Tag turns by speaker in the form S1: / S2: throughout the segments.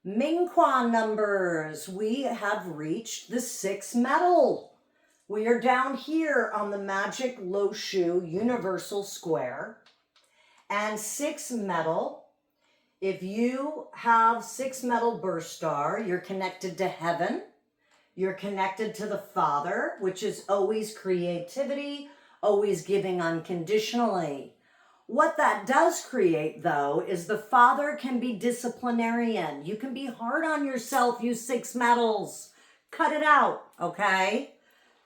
S1: Ming Kwa numbers. We have reached the 6th metal. We are down here on the Magic Lo Shu Universal Square. And 6 metal, if you have 6 metal birth star, you're connected to heaven. You're connected to the Father, which is always creativity, always giving unconditionally. What that does create, though, is the Father can be disciplinarian. You can be hard on yourself, you 6 metals. Cut it out, okay?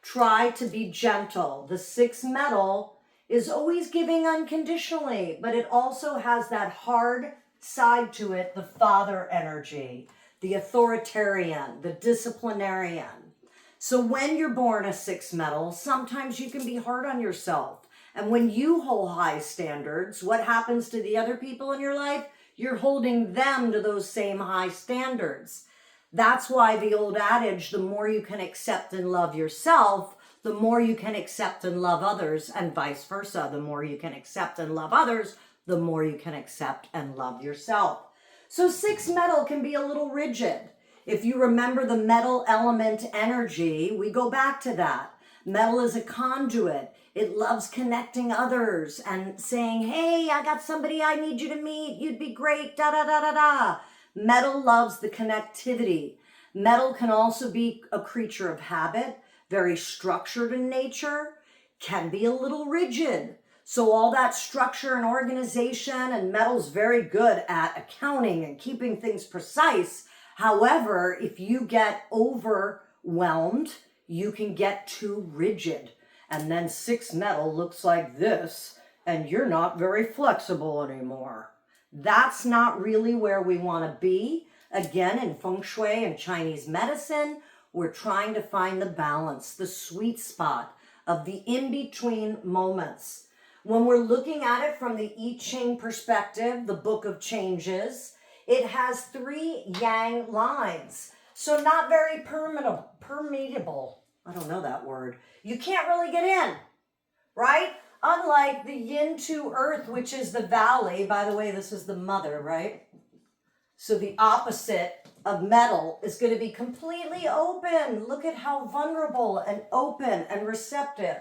S1: Try to be gentle. The 6 metal is always giving unconditionally, but it also has that hard side to it, the Father energy, the authoritarian, the disciplinarian. So when you're born a 6 metal, sometimes you can be hard on yourself. And when you hold high standards, what happens to the other people in your life? You're holding them to those same high standards. That's why the old adage, the more you can accept and love yourself, the more you can accept and love others, and vice versa. The more you can accept and love others, the more you can accept and love yourself. So 6 metal can be a little rigid. If you remember the metal element energy, we go back to that. Metal is a conduit. It loves connecting others and saying, hey, I got somebody I need you to meet. You'd be great, da da da da da. Metal loves the connectivity. Metal can also be a creature of habit, very structured in nature, can be a little rigid. So all that structure and organization, and metal's very good at accounting and keeping things precise. However, if you get overwhelmed, you can get too rigid. And then 6 metal looks like this, and you're not very flexible anymore. That's not really where we want to be. Again, in Feng Shui and Chinese medicine, we're trying to find the balance, the sweet spot of the in-between moments. When we're looking at it from the I Ching perspective, the Book of Changes, it has 3 yang lines. So not very permeable. I don't know that word. You can't really get in, right? Unlike the yin to earth, which is the valley. By the way, this is the mother, right? So the opposite of metal is going to be completely open. Look at how vulnerable and open and receptive.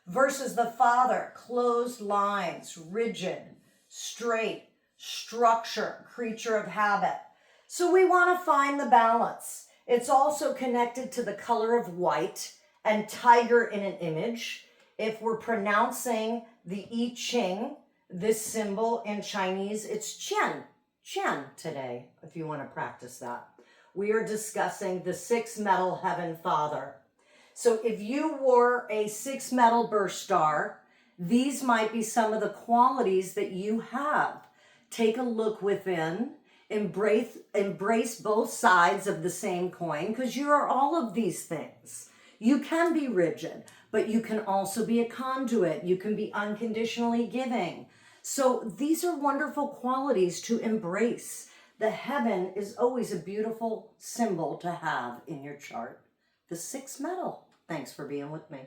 S1: Versus the Father, closed lines, rigid, straight, structure, creature of habit. So we want to find the balance. It's also connected to the color of white and tiger in an image. If we're pronouncing the I Ching, this symbol in Chinese, it's Qian today, if you want to practice that. We are discussing the 6 metal heaven Father. So if you wore a 6 metal birth star, these might be some of the qualities that you have. Take a look within. Embrace both sides of the same coin, because you are all of these things. You can be rigid, but you can also be a conduit. You can be unconditionally giving. So these are wonderful qualities to embrace. The heaven is always a beautiful symbol to have in your chart. The 6 metal. Thanks for being with me.